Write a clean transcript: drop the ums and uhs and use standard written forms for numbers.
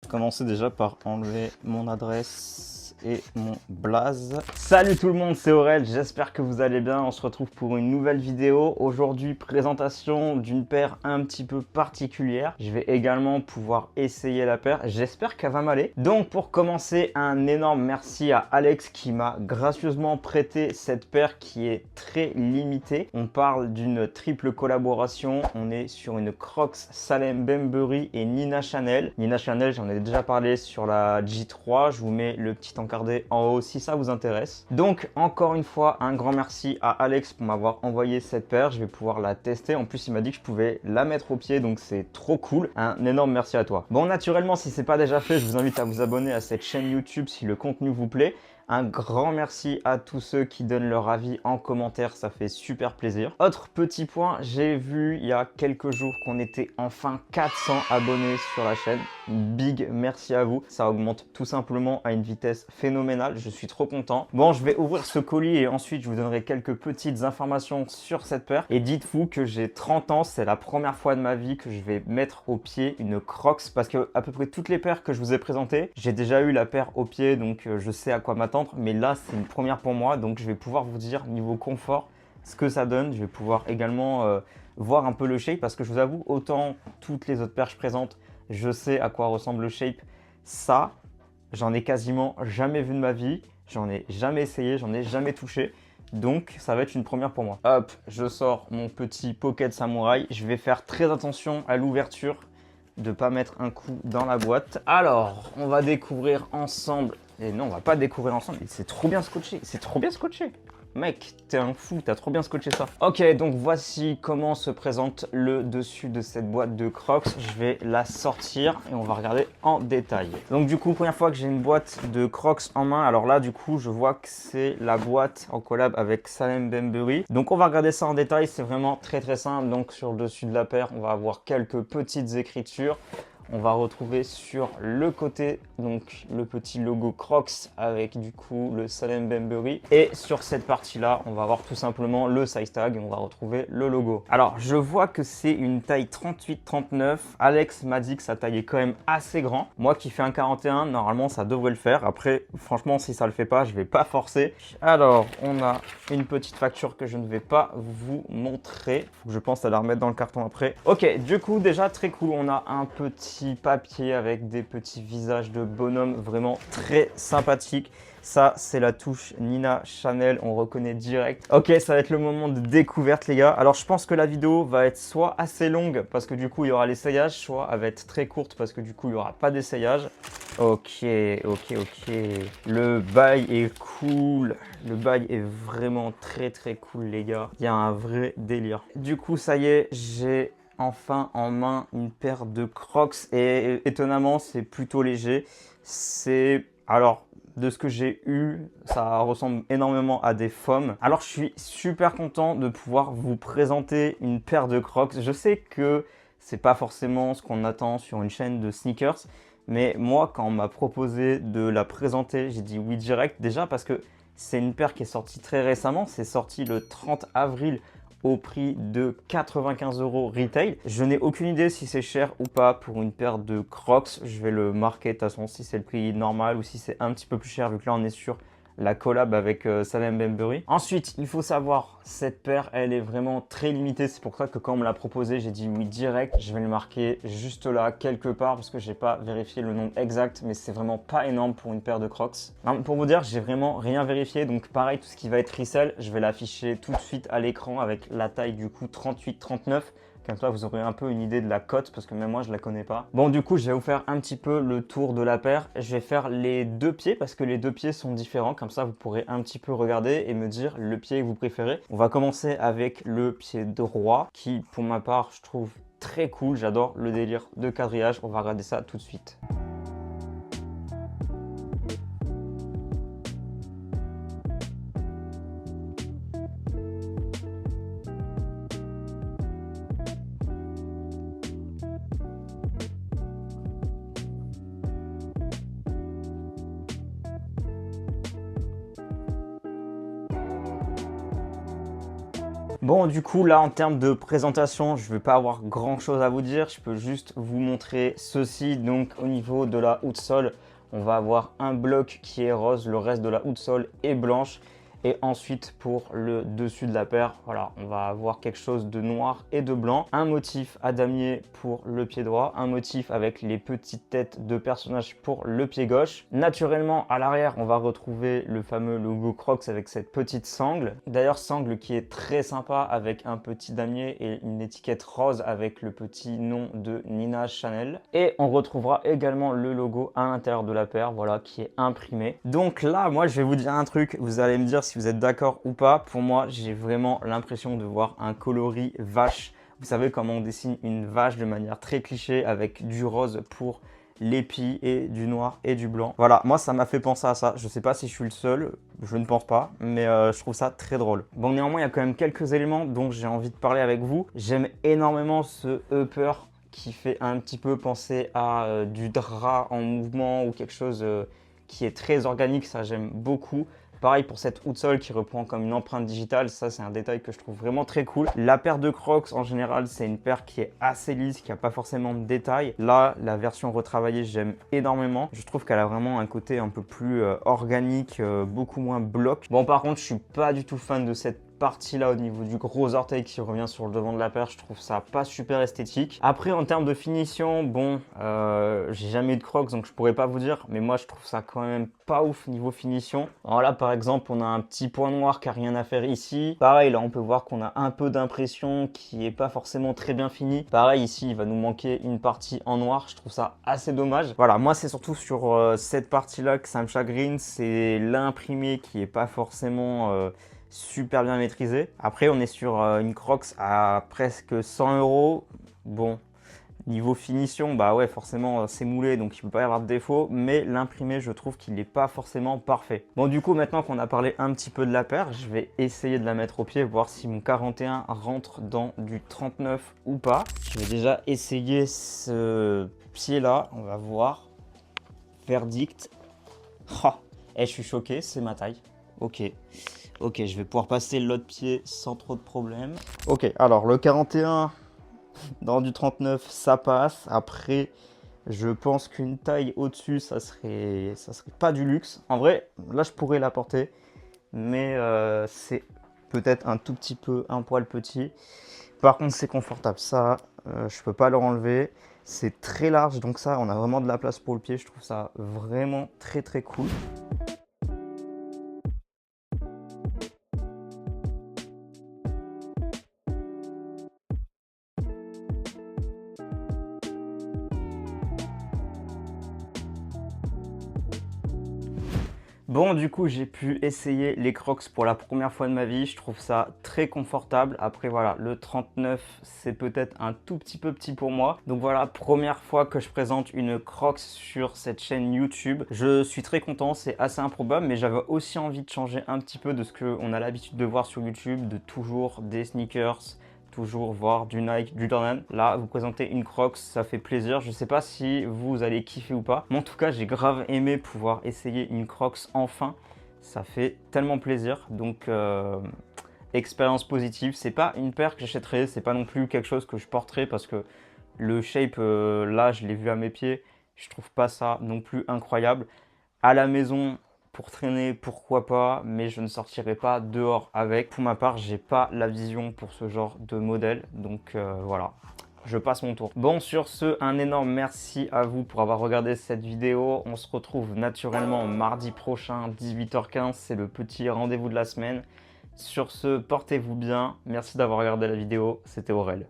commencer déjà par enlever mon adresse et mon blaze. Salut tout le monde, c'est Aurel, j'espère que vous allez bien. On se retrouve pour une nouvelle vidéo. Aujourd'hui, présentation d'une paire un petit peu particulière. Je vais également pouvoir essayer la paire. J'espère qu'elle va m'aller. Donc pour commencer, un énorme merci à Alex qui m'a gracieusement prêté cette paire qui est très limitée. On parle d'une triple collaboration. On est sur une Crocs Salem Bembury et Nina Chanel. Nina Chanel, j'en ai déjà parlé sur la J3. Je vous mets le petit encardé en haut si ça vous intéresse. Donc encore une fois, un grand merci à Alex pour m'avoir envoyé cette paire. Je vais pouvoir la tester. En plus, il m'a dit que je pouvais la mettre au pied, donc c'est trop cool. Un énorme merci à toi. Bon, naturellement, si c'est pas déjà fait, je vous invite à vous abonner à cette chaîne YouTube si le contenu vous plaît. Un grand merci à tous ceux qui donnent leur avis en commentaire, ça fait super plaisir. Autre petit point, j'ai vu il y a quelques jours qu'on était enfin 400 abonnés sur la chaîne. Big merci à vous, ça augmente tout simplement à une vitesse phénoménale, je suis trop content. Bon, je vais ouvrir ce colis et ensuite je vous donnerai quelques petites informations sur cette paire. Et dites-vous que j'ai 30 ans, c'est la première fois de ma vie que je vais mettre au pied une Crocs parce que à peu près toutes les paires que je vous ai présentées, j'ai déjà eu la paire au pied, donc je sais à quoi m'attendre. Mais là, c'est une première pour moi, donc je vais pouvoir vous dire niveau confort ce que ça donne. Je vais pouvoir également voir un peu le shape parce que je vous avoue, autant toutes les autres paires que je présente, je sais à quoi ressemble le shape. Ça, j'en ai quasiment jamais vu de ma vie, j'en ai jamais essayé, j'en ai jamais touché. Donc, ça va être une première pour moi. Hop, je sors mon petit Pocket Samurai. Je vais faire très attention à l'ouverture, de ne pas mettre un coup dans la boîte. Alors, on va découvrir ensemble. Et non, on va pas découvrir ensemble. C'est trop bien scotché. C'est trop bien scotché. Mec, t'es un fou, t'as trop bien scotché ça. Ok, donc voici comment se présente le dessus de cette boîte de Crocs. Je vais la sortir et on va regarder en détail. Donc du coup, première fois que j'ai une boîte de Crocs en main. Alors là, du coup, je vois que c'est la boîte en collab avec Salem Bembury. Donc on va regarder ça en détail. C'est vraiment très très simple. Donc sur le dessus de la paire, on va avoir quelques petites écritures. On va retrouver sur le côté donc le petit logo Crocs avec du coup le Salem Bembury. Et sur cette partie-là, on va avoir tout simplement le size tag et on va retrouver le logo. Alors, je vois que c'est une taille 38-39. Alex m'a dit que sa taille est quand même assez grand. Moi qui fais un 41, normalement ça devrait le faire. Après, franchement, si ça le fait pas, je vais pas forcer. Alors, on a une petite facture que je ne vais pas vous montrer. Faut que je pense à la remettre dans le carton après. Ok, du coup, déjà très cool. On a un petit papier avec des petits visages de bonhomme vraiment très sympathique. Ça, c'est la touche Nina Chanel, on reconnaît direct. Ok, ça va être le moment de découverte, les gars. Alors, je pense que la vidéo va être soit assez longue, parce que du coup, il y aura l'essayage, soit elle va être très courte, parce que du coup, il n'y aura pas d'essayage. Ok. Le bail est cool. Le bail est vraiment très, très cool, les gars. Il y a un vrai délire. Du coup, ça y est, j'ai enfin en main une paire de Crocs et étonnamment c'est plutôt léger. C'est alors de ce que j'ai eu, ça ressemble énormément à des foams. Alors je suis super content de pouvoir vous présenter une paire de Crocs. Je sais que c'est pas forcément ce qu'on attend sur une chaîne de sneakers, mais moi quand on m'a proposé de la présenter, j'ai dit oui direct. Déjà parce que c'est une paire qui est sortie très récemment, c'est sorti le 30 avril au prix de 95 € retail. Je n'ai aucune idée si c'est cher ou pas pour une paire de Crocs. Je vais le marquer de toute façon si c'est le prix normal ou si c'est un petit peu plus cher vu que là on est sur la collab avec Salem Bembury. Ensuite, il faut savoir, cette paire, elle est vraiment très limitée. C'est pour ça que quand on me l'a proposé, j'ai dit oui direct. Je vais le marquer juste là, quelque part, parce que j'ai pas vérifié le nombre exact, mais c'est vraiment pas énorme pour une paire de Crocs. Non, pour vous dire, j'ai vraiment rien vérifié. Donc pareil, tout ce qui va être resell, je vais l'afficher tout de suite à l'écran avec la taille du coup 38-39. Comme ça, vous aurez un peu une idée de la cote parce que même moi, je la connais pas. Bon, du coup, je vais vous faire un petit peu le tour de la paire. Je vais faire les deux pieds parce que les deux pieds sont différents. Comme ça, vous pourrez un petit peu regarder et me dire le pied que vous préférez. On va commencer avec le pied droit qui, pour ma part, je trouve très cool. J'adore le délire de quadrillage. On va regarder ça tout de suite. Bon, du coup, là, en termes de présentation, je ne vais pas avoir grand-chose à vous dire. Je peux juste vous montrer ceci. Donc, au niveau de la outsole, on va avoir un bloc qui est rose. Le reste de la outsole est blanche. Et ensuite, pour le dessus de la paire, voilà, on va avoir quelque chose de noir et de blanc. Un motif à damier pour le pied droit, un motif avec les petites têtes de personnages pour le pied gauche. Naturellement, à l'arrière, on va retrouver le fameux logo Crocs avec cette petite sangle. D'ailleurs, sangle qui est très sympa avec un petit damier et une étiquette rose avec le petit nom de Nina Chanel. Et on retrouvera également le logo à l'intérieur de la paire, voilà, qui est imprimé. Donc là, moi, je vais vous dire un truc, vous allez me dire si vous êtes d'accord ou pas. Pour moi, j'ai vraiment l'impression de voir un coloris vache. Vous savez comment on dessine une vache de manière très cliché avec du rose pour l'épi et du noir et du blanc. Voilà, moi ça m'a fait penser à ça. Je sais pas si je suis le seul, je ne pense pas, mais je trouve ça très drôle. Bon, néanmoins, il y a quand même quelques éléments dont j'ai envie de parler avec vous. J'aime énormément ce upper qui fait un petit peu penser à du drap en mouvement ou quelque chose qui est très organique, ça j'aime beaucoup. Pareil pour cette outsole qui reprend comme une empreinte digitale, ça c'est un détail que je trouve vraiment très cool. La paire de Crocs en général, c'est une paire qui est assez lisse, qui n'a pas forcément de détails. Là, la version retravaillée, j'aime énormément. Je trouve qu'elle a vraiment un côté un peu plus organique, beaucoup moins bloc. Bon, par contre, je suis pas du tout fan de cette partie là au niveau du gros orteil qui revient sur le devant de la paire. Je trouve ça pas super esthétique. Après, en termes de finition, bon, j'ai jamais eu de Crocs donc je pourrais pas vous dire, mais moi je trouve ça quand même pas ouf niveau finition. Alors là, par exemple, on a un petit point noir qui a rien à faire ici. Pareil, là on peut voir qu'on a un peu d'impression qui est pas forcément très bien fini. Pareil, ici il va nous manquer une partie en noir. Je trouve ça assez dommage. Voilà, moi c'est surtout sur cette partie là que ça me chagrine, c'est l'imprimé qui est pas forcément super bien maîtrisé. Après, on est sur une Crocs à presque 100 €. Bon, niveau finition, bah ouais, forcément, c'est moulé, donc il ne peut pas y avoir de défaut. Mais l'imprimé, je trouve qu'il n'est pas forcément parfait. Bon, du coup, maintenant qu'on a parlé un petit peu de la paire, je vais essayer de la mettre au pied, voir si mon 41 rentre dans du 39 ou pas. Je vais déjà essayer ce pied-là, on va voir. Verdict. Oh, et je suis choqué, c'est ma taille. Ok. Ok, je vais pouvoir passer l'autre pied sans trop de problèmes. Ok, alors le 41 dans du 39, ça passe. Après, je pense qu'une taille au-dessus, ça serait pas du luxe. En vrai, là, je pourrais la porter, mais c'est peut-être un tout petit peu, un poil petit. Par contre, c'est confortable. Ça, je peux pas le enlever. C'est très large, donc ça, on a vraiment de la place pour le pied. Je trouve ça vraiment très, très cool. Bon, du coup, j'ai pu essayer les Crocs pour la première fois de ma vie. Je trouve ça très confortable. Après, voilà, le 39, c'est peut-être un tout petit peu petit pour moi. Donc voilà, première fois que je présente une Crocs sur cette chaîne YouTube. Je suis très content, c'est assez improbable, mais j'avais aussi envie de changer un petit peu de ce qu'on a l'habitude de voir sur YouTube, de toujours des sneakers, toujours voir du Nike, du Jordan. Là, vous présentez une Crocs, ça fait plaisir. Je sais pas si vous allez kiffer ou pas. Mais en tout cas, j'ai grave aimé pouvoir essayer une Crocs enfin. Ça fait tellement plaisir. Donc, expérience positive. C'est pas une paire que j'achèterais. C'est pas non plus quelque chose que je porterais parce que le shape, là, je l'ai vu à mes pieds. Je trouve pas ça non plus incroyable. À la maison, pour traîner, pourquoi pas, mais je ne sortirai pas dehors avec. Pour ma part, j'ai pas la vision pour ce genre de modèle, donc voilà, je passe mon tour. Bon, sur ce, un énorme merci à vous pour avoir regardé cette vidéo. On se retrouve naturellement mardi prochain, 18h15, c'est le petit rendez-vous de la semaine. Sur ce, portez-vous bien, merci d'avoir regardé la vidéo, c'était Aurel.